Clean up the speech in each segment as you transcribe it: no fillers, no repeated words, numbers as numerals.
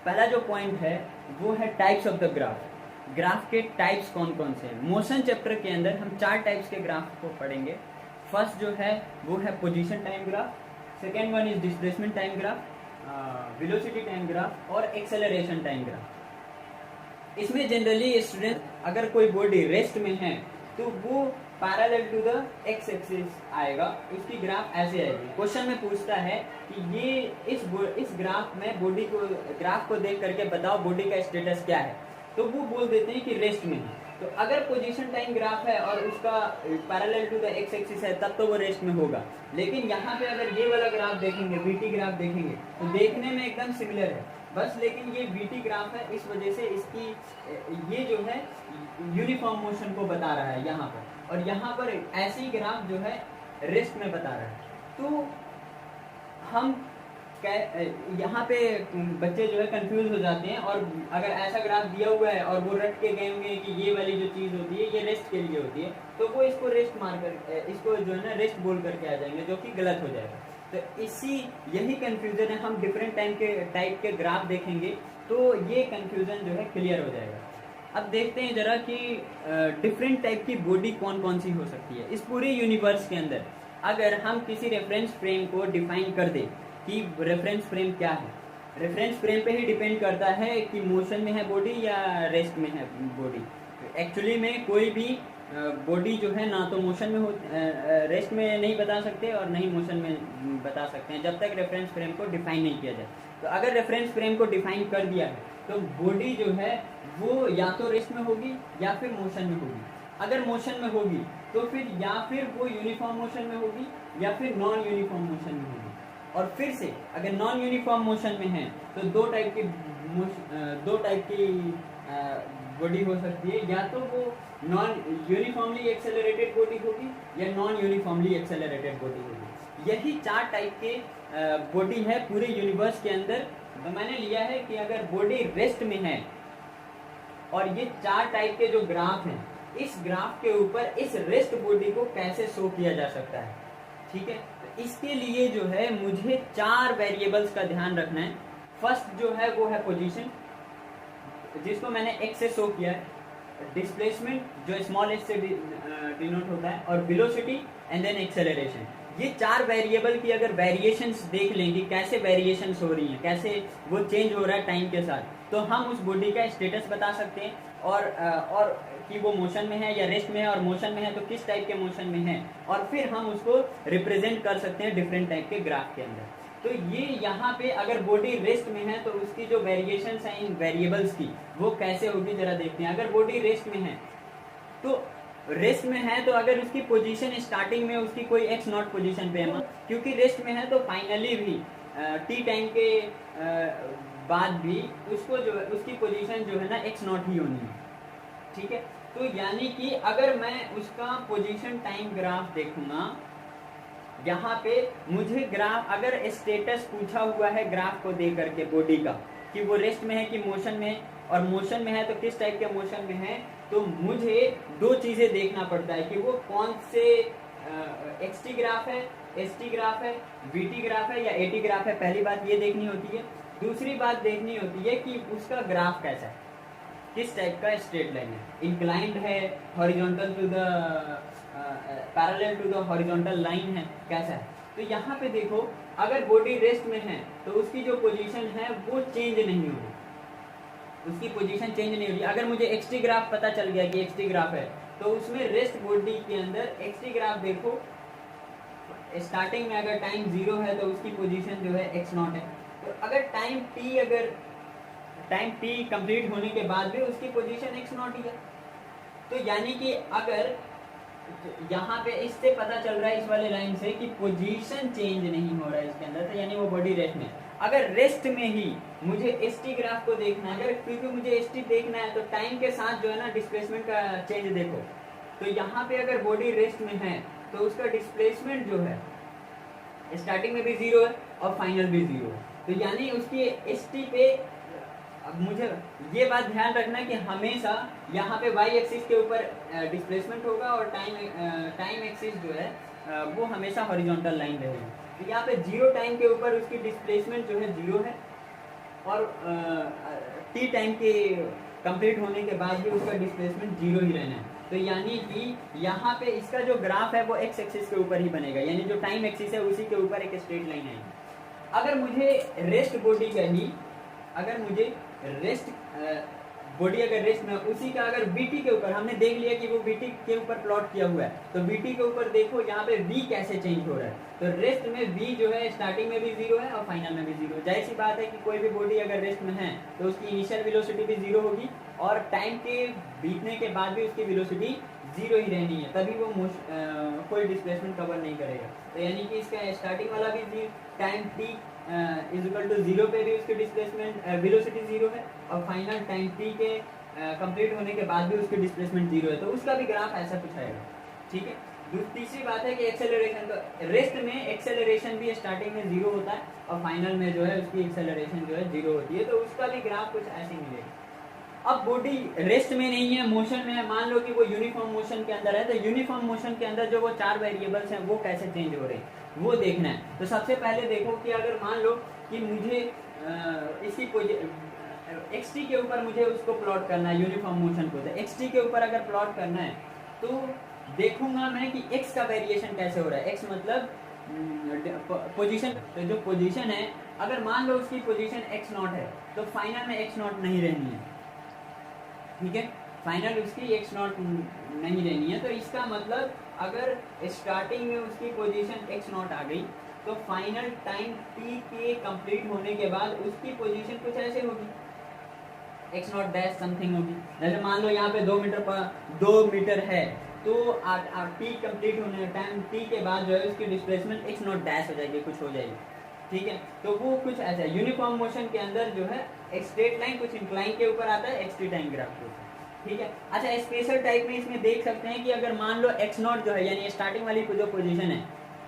पहला जो पॉइंट है वो है types of the graph. Graph के टाइप्स कौन कौन से हैं। मोशन चैप्टर के अंदर हम 4 टाइप्स के ग्राफ को पढ़ेंगे। फर्स्ट जो है वो है position time graph, second one is displacement time graph, velocity time graph और एक्सेलरेशन टाइम ग्राफ। इसमें जनरली स्टूडेंट अगर कोई बॉडी रेस्ट में है तो वो parallel to the x axis आएगा, उसकी ग्राफ ऐसे आएगी। क्वेश्चन में पूछता है कि ये इस ग्राफ में बॉडी को ग्राफ को देख करके बताओ बॉडी का स्टेटस क्या है, तो वो बोल देते हैं कि रेस्ट में है। तो अगर पोजीशन टाइम ग्राफ है और उसका parallel to the x axis है तब तो वो रेस्ट में होगा। लेकिन यहाँ पे अगर ये वाला ग्राफ देखेंगे, वीटी ग्राफ देखेंगे, तो देखने में एकदम सिमिलर है बस, लेकिन ये वीटी ग्राफ है, इस वजह से इसकी ये जो है यूनिफॉर्म मोशन को बता रहा है यहाँ पर, और यहाँ पर ऐसी ग्राफ जो है रेस्ट में बता रहा है। तो हम यहाँ पे बच्चे जो है कंफ्यूज हो जाते हैं, और अगर ऐसा ग्राफ दिया हुआ है और वो रट के गए होंगे कि ये वाली जो चीज़ होती है ये रेस्ट के लिए होती है, तो वो इसको रेस्ट मार कर इसको जो है ना रेस्ट बोल करके आ जाएंगे, जो कि गलत हो जाएगा। तो यही कंफ्यूजन है। हम डिफरेंट टाइप के ग्राफ देखेंगे तो ये कंफ्यूजन जो है क्लियर हो जाएगा। अब देखते हैं जरा कि डिफरेंट टाइप की बॉडी कौन कौन सी हो सकती है इस पूरे यूनिवर्स के अंदर। अगर हम किसी रेफरेंस फ्रेम को डिफाइन कर दें कि रेफरेंस फ्रेम क्या है, रेफरेंस फ्रेम पे ही डिपेंड करता है कि मोशन में है बॉडी या रेस्ट में है बॉडी। एक्चुअली में कोई भी बॉडी जो है ना तो मोशन में हो रेस्ट में नहीं बता सकते और नहीं मोशन में बता सकते हैं जब तक रेफरेंस फ्रेम को डिफाइन नहीं किया जाए। तो अगर रेफरेंस फ्रेम को डिफाइन कर दिया है तो बॉडी जो है वो या तो रेस्ट में होगी या फिर मोशन में होगी। अगर मोशन में होगी तो फिर या फिर वो यूनिफॉर्म मोशन में होगी या फिर नॉन यूनिफॉर्म मोशन में होगी। और फिर से अगर नॉन यूनिफॉर्म मोशन में है तो दो टाइप की बॉडी हो सकती है, या तो वो नॉन यूनिफॉर्मली एक्सेलरेटेड बॉडी होगी या नॉन यूनिफॉर्मली एक्सेलरेटेड बॉडी होगी। यही 4 टाइप के बॉडी है पूरे यूनिवर्स के अंदर। तो मैंने लिया है कि अगर बॉडी रेस्ट में है और ये 4 टाइप के जो ग्राफ हैं, इस ग्राफ के ऊपर इस रेस्ट बॉडी को कैसे शो किया जा सकता है। ठीक है, तो इसके लिए जो है मुझे 4 वेरिएबल्स का ध्यान रखना है। फर्स्ट जो है वो है पोजीशन, जिसको मैंने एक्स से शो किया है, डिस्प्लेसमेंट जो स्मॉल एच से डिनोट होता है, और वेलोसिटी एंड देन एक्सेलरेशन। ये 4 वेरिएबल की अगर वेरिएशंस देख लेंगे कैसे वेरिएशंस हो रही हैं, कैसे वो चेंज हो रहा है टाइम के साथ, तो हम उस बॉडी का स्टेटस बता सकते हैं और कि वो मोशन में है या रेस्ट में है, और मोशन में है तो किस टाइप के मोशन में है, और फिर हम उसको रिप्रेजेंट कर सकते हैं डिफरेंट टाइप के ग्राफ के अंदर। तो ये यहाँ पे अगर बॉडी रेस्ट में है तो उसकी जो वेरिएशंस हैं इन वेरिएबल्स की वो कैसे होगी जरा देखते हैं। अगर बॉडी रेस्ट में है तो अगर उसकी पोजीशन स्टार्टिंग में उसकी कोई एक्स नॉट पोजीशन पे है, क्योंकि रेस्ट में है तो फाइनली भी टी टाइम के बाद भी उसको जो है उसकी पोजीशन जो है ना एक्स नॉट ही होनी है। ठीक है, तो यानी कि अगर मैं उसका पोजीशन टाइम ग्राफ देखूंगा, यहाँ पे मुझे ग्राफ अगर स्टेटस पूछा हुआ है ग्राफ को दे करके बॉडी का कि वो रेस्ट में है कि मोशन में है, और मोशन में है तो किस टाइप के मोशन में है, तो मुझे 2 चीजें देखना पड़ता है कि वो कौन से एक्सटी ग्राफ है, एसटी ग्राफ है, वीटी ग्राफ है या एटी ग्राफ है। पहली बात ये देखनी होती है। दूसरी बात देखनी होती है कि उसका ग्राफ कैसा है, किस टाइप का स्ट्रेट लाइन है, इंक्लाइंड है, horizontal to the parallel to the horizontal line है, कैसा है। तो यहाँ पे देखो अगर बॉडी रेस्ट में है तो उसकी जो पोजीशन है वो चेंज नहीं होगी, उसकी पोजीशन चेंज नहीं होगी। अगर मुझे एक्सटी ग्राफ पता चल गया कि एक्सटी ग्राफ है तो उसमें रेस्ट बॉडी के अंदर एक्सटी ग्राफ देखो, स्टार्टिंग में अगर टाइम 0 है तो उसकी पोजीशन जो है एक्स नॉट है। तो अगर टाइम टी कंप्लीट होने के बाद भी उसकी पोजीशन एक्स नॉट ही है। तो यानी कि अगर यहाँ पे इससे पता चल रहा है इस वाले लाइन से कि पोजीशन चेंज नहीं हो रहा है इसके अंदर, तो यानी वो बॉडी रेस्ट में। अगर रेस्ट में ही मुझे एसटी ग्राफ को देखना है, अगर क्योंकि मुझे एसटी देखना है तो टाइम के साथ जो है ना डिस्प्लेसमेंट का चेंज देखो। तो यहाँ पे अगर बॉडी रेस्ट में है तो उसका डिस्प्लेसमेंट जो है स्टार्टिंग में भी 0 है और फाइनल भी 0 है। तो यानी उसकी एसटी पे अब मुझे ये बात ध्यान रखना कि हमेशा यहाँ पे y एक्सिस के ऊपर डिस्प्लेसमेंट होगा और टाइम एक्सिस जो है वो हमेशा हॉरिजॉन्टल लाइन रहेगी। तो यहाँ पे 0 टाइम के ऊपर उसकी डिस्प्लेसमेंट जो है 0 है, और टी टाइम के कंप्लीट होने के बाद भी उसका डिस्प्लेसमेंट जीरो ही रहना है। तो यानी कि यहाँ पे इसका जो ग्राफ है वो एक्स एक्सिस के ऊपर ही बनेगा, यानी जो टाइम एक्सिस है उसी के ऊपर एक स्ट्रेट लाइन आएगी। अगर मुझे रेस्ट बॉडी का ही, अगर मुझे रेस्ट बॉडी अगर रेस्ट में उसी का अगर बीटी के ऊपर, हमने देख लिया कि वो बीटी के ऊपर प्लॉट किया हुआ है, तो बीटी के ऊपर देखो यहाँ पे वी कैसे चेंज हो रहा है। तो रेस्ट में वी जो है स्टार्टिंग में भी जीरो है और फाइनल में भी जीरो। जाहिर सी बात है कि कोई भी बॉडी अगर रेस्ट में है तो उसकी इनिशियल वेलोसिटी भी जीरो होगी और टाइम के बीतने के बाद भी उसकी वेलोसिटी जीरो ही रहनी है, तभी वो कोई डिस्प्लेसमेंट कवर नहीं करेगा। तो यानी कि इसका स्टार्टिंग वाला भी time t is equal to zero पे भी उसकी डिस्प्लेसमेंट वेलोसिटी जीरो है और फाइनल टाइम टी के कंप्लीट होने के बाद भी उसकी डिस्प्लेसमेंट जीरो है। तो उसका भी ग्राफ ऐसा कुछ आएगा, ठीक है। तीसरी बात है कि एक्सेलरेशन, तो रेस्ट में एक्सेलरेशन भी स्टार्टिंग में जीरो होता है और फाइनल में जो है उसकी एक्सेलरेशन जो है जीरो होती है, तो उसका भी ग्राफ कुछ ऐसे मिलेगा। अब बॉडी रेस्ट में नहीं है, मोशन में है, मान लो कि वो यूनिफॉर्म मोशन के अंदर है, तो यूनिफॉर्म मोशन के अंदर जो वो 4 वेरिएबल्स हैं वो कैसे चेंज हो रहे हैं वो देखना है। तो सबसे पहले देखो कि अगर मान लो कि मुझे इसी एक्स टी के ऊपर मुझे उसको प्लॉट करना है यूनिफॉर्म मोशन को, तो एक्स टी के ऊपर अगर प्लॉट करना है तो देखूंगा मैं कि एक्स का वेरिएशन कैसे हो रहा है। एक्स मतलब पोजीशन, तो जो पोजीशन है अगर मान लो उसकी पोजीशन एक्स नॉट है तो फाइनल में एक्स नॉट नहीं रहनी है, ठीक है, फाइनल उसकी एक्स नॉट नहीं रहनी है। तो इसका मतलब अगर स्टार्टिंग में उसकी पोजीशन एक्स नॉट आ गई तो फाइनल टाइम टी के कंप्लीट होने के बाद उसकी पोजीशन कुछ ऐसे होगी, एक्स नॉट डैश समथिंग होगी। जैसे मान लो यहाँ पे 2 मीटर है तो टी कंप्लीट होने टाइम टी के बाद जो है उसकी डिस्प्लेसमेंट एक्स नॉट डैश हो जाएगी, कुछ हो जाएगी, ठीक है। तो वो कुछ ऐसा है। यूनिफॉर्म मोशन के अंदर जो है एक स्ट्रेट लाइन कुछ इंक्लाइन के ऊपर आता है, एक्स टी टाइम ग्राफ के ऊपर, ठीक है। अच्छा, स्पेशल टाइप में इसमें देख सकते हैं कि अगर मान लो एक्स नॉट जो है यानी स्टार्टिंग वाली जो पोजीशन है,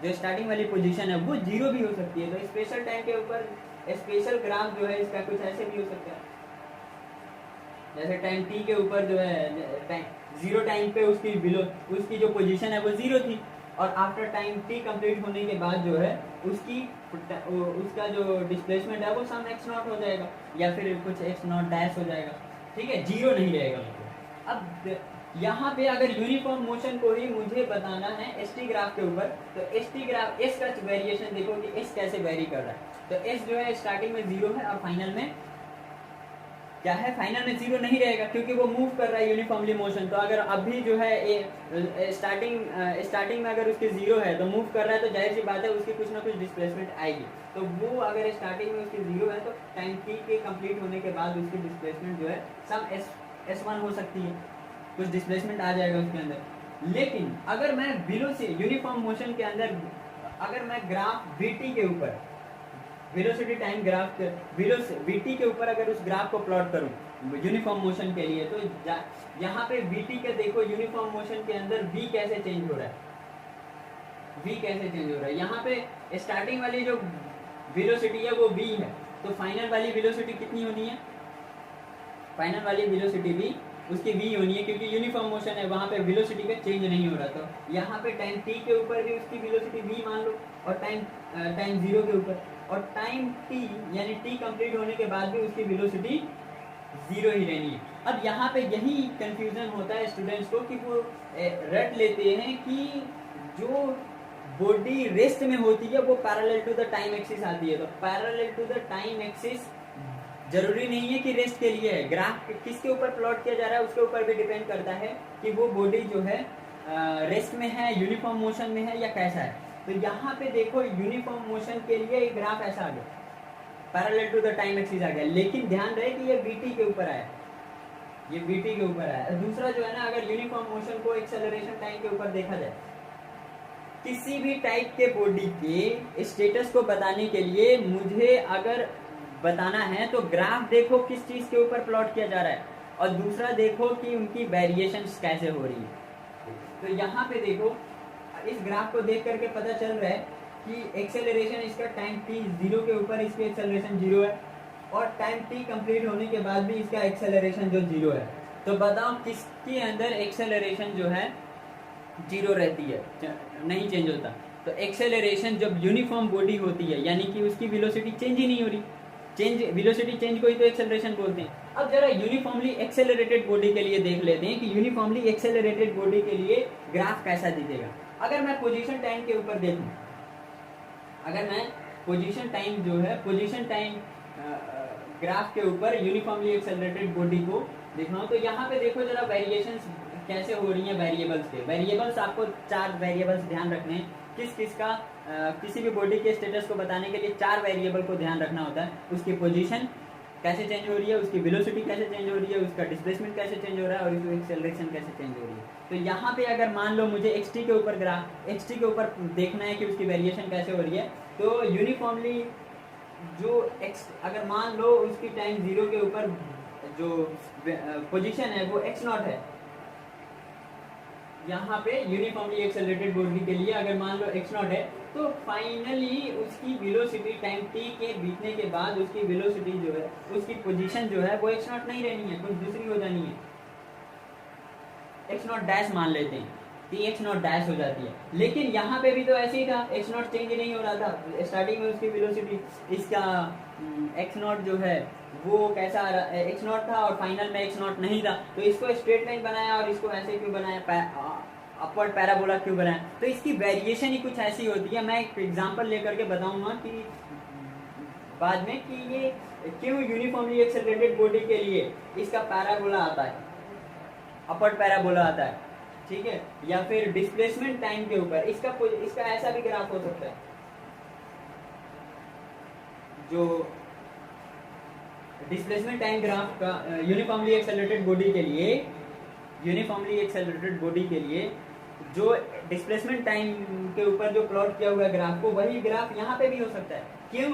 जो स्टार्टिंग वाली पोजीशन है वो जीरो भी हो सकती है। तो स्पेशल टाइम के ऊपर स्पेशल ग्राफ जो है इसका कुछ ऐसे भी हो सकता है, जैसे टाइम टी के ऊपर जो है जीरो टाइम पे उसकी जो पोजीशन है वो जीरो थी और आफ्टर टाइम टी कंप्लीट होने के बाद जो है उसका जो डिस्प्लेसमेंट है वो सम एक्स नॉट हो जाएगा या फिर कुछ एक्स नॉट डैश हो जाएगा, ठीक है, जीरो नहीं रहेगा मतलब। अब यहाँ पे अगर यूनिफॉर्म मोशन को ही मुझे बताना है एस टी ग्राफ के ऊपर, तो एस टी ग्राफ एस का वेरिएशन देखो कि एस कैसे वेरी कर रहा है। तो एस जो है स्टार्टिंग में जीरो है और फाइनल में क्या है, फाइनल में जीरो नहीं रहेगा क्योंकि वो मूव कर रहा है यूनिफॉर्मली मोशन। तो अगर अभी जो है स्टार्टिंग में अगर उसके जीरो है तो मूव कर रहा है, तो जाहिर सी बात है उसकी कुछ ना कुछ डिस्प्लेसमेंट आएगी। तो वो अगर स्टार्टिंग में उसकी जीरो है तो टाइम टी के कंप्लीट होने के बाद उसकी डिस्प्लेसमेंट जो है सम S1 हो सकती है, कुछ डिस्प्लेसमेंट आ जाएगा उसके अंदर। लेकिन अगर मैं बिलो से यूनिफॉर्म मोशन के अंदर अगर मैं ग्राफ वीटी के ऊपर वेलोसिटी टाइम ग्राफ वीटी के ऊपर अगर उस ग्राफ को प्लॉट करूं यूनिफॉर्म मोशन के लिए, तो यहाँ पे वीटी के देखो यूनिफॉर्म मोशन के अंदर वी कैसे चेंज हो रहा है, वी कैसे चेंज हो रहा है। यहाँ पे स्टार्टिंग वाली जो वेलोसिटी है वो वी है, तो फाइनल वाली वेलोसिटी कितनी होनी है, फाइनल वाली वेलोसिटी भी उसकी वी होनी है क्योंकि यूनिफॉर्म मोशन है, वहाँ पे वेलोसिटी का चेंज नहीं हो रहा। तो यहाँ पे टाइम टी के ऊपर भी उसकी वेलोसिटी वी मान लो और टाइम जीरो के ऊपर, और टाइम टी यानी टी कंप्लीट होने के बाद भी उसकी वेलोसिटी जीरो ही रहनी है। अब यहाँ पे यही कंफ्यूजन होता है स्टूडेंट्स को कि वो रट लेते हैं कि जो बॉडी रेस्ट में होती है वो parallel to the time axis आती है। तो parallel to the time axis जरूरी नहीं है कि रेस्ट के लिए है, ग्राफ किसके ऊपर प्लॉट किया जा रहा है उसके ऊपर भी डिपेंड करता है कि वो बॉडी जो है रेस्ट में है, यूनिफॉर्म मोशन में है या कैसा है। तो यहाँ पे देखो यूनिफॉर्म मोशन के लिए एक ग्राफ ऐसा आ गया, parallel to the time axis आ गया, लेकिन ध्यान रहे कि ये वीटी के ऊपर आया, ये वीटी के ऊपर आया। दूसरा जो है ना, अगर यूनिफॉर्म मोशन को एक्सेलरेशन टाइम के ऊपर देखा जाए, किसी भी टाइप के बॉडी के स्टेटस को बताने के लिए मुझे अगर बताना है तो ग्राफ देखो किस चीज के ऊपर प्लॉट किया जा रहा है और दूसरा देखो कि उनकी वेरिएशंस कैसे हो रही है। तो यहाँ पे देखो इस ग्राफ को देख करके पता चल रहा है कि एक्सेलरेशन इसका टाइम टी जीरो के ऊपर इसकी एक्सेलरेशन जीरो है और टाइम टी कंप्लीट होने के बाद भी इसका एक्सेलरेशन जो जीरो है। तो बताओ किसके अंदर एक्सेलरेशन जो है जीरो रहती है, नहीं चेंज होता। तो एक्सेलरेशन जब यूनिफॉर्म बॉडी होती है यानी कि उसकी वेलोसिटी चेंज ही नहीं हो रही, चेंज वेलोसिटी चेंज को ही तो एक्सेलरेशन बोलते हैं। अब जरा यूनिफॉर्मली एक्सेलरेटेड बॉडी के लिए देख लेते हैं कि यूनिफॉर्मली एक्सेलरेटेड बॉडी के लिए ग्राफ कैसा दिखेगा। अगर मैं पोजीशन टाइम के ऊपर देखूं, अगर मैं पोजीशन टाइम जो है पोजीशन टाइम ग्राफ के ऊपर यूनिफॉर्मली एक्सेलरेटेड बॉडी को देखना हो, तो यहाँ पे देखो जरा वेरिएशंस कैसे हो रही हैं वेरिएबल्स के। वेरिएबल्स आपको 4 वेरिएबल्स ध्यान रखने हैं। किस किस का किसी भी बॉडी के स्टेटस को बताने के लिए 4 वेरिएबल को ध्यान रखना होता है। उसकी पोजीशन कैसे चेंज हो रही है, उसकी वेलोसिटी कैसे चेंज हो रही है, उसका डिस्प्लेसमेंट कैसे चेंज हो रहा है और उसकी एक्सेलरेशन कैसे चेंज हो रही है। तो यहाँ पे अगर मान लो मुझे xt के ऊपर xt के ऊपर देखना है कि उसकी वेरिएशन कैसे हो रही है, तो यूनिफॉर्मली जो अगर मान लो उसकी टाइम 0 के ऊपर जो पोजीशन है वो x0 है, यहाँ पे यूनिफॉर्मली एक्सेलरेटेड बॉडी के लिए अगर मान लो x0 है, तो फाइनली उसकी वेलोसिटी टाइम t के बीतने के बाद उसकी वेलोसिटी जो है, उसकी पोजीशन जो है वो x0 नहीं रहनी है, कुछ दूसरी हो जानी है। x0 डैश मान लेते हैं कि x0 डैश हो जाती है। लेकिन यहाँ पे भी तो ऐसे ही था, x0 चेंज नहीं हो रहा था। स्टार्टिंग में उसकी वेलोसिटी इसका x0 जो है वो कैसा x0 था और फाइनल में x0 नहीं था, तो इसको स्ट्रेट लाइन बनाया और इसको ऐसे क्यों बनाया, अपवर्ड पैराबोला क्यों बनाया, तो इसकी वेरिएशन ही कुछ ऐसी होती है। मैं एक एग्जांपल लेकर के बताऊंगा कि बाद में कि ये क्यों यूनिफॉर्मली एक्सेलरेटेड बॉडी के लिए इसका पैराबोला आता है, अपवर्ड पैराबोला आता है, ठीक है। या फिर डिस्प्लेसमेंट टाइम के ऊपर इसका ऐसा भी ग्राफ हो सकता है, जो डिस्प्लेसमेंट टाइम ग्राफ का यूनिफॉर्मली एक्सेलरेटेड बॉडी के लिए जो डिस्प्लेसमेंट टाइम के ऊपर जो प्लॉट किया हुआ ग्राफ को, वही ग्राफ यहाँ पे भी हो सकता है। क्यों?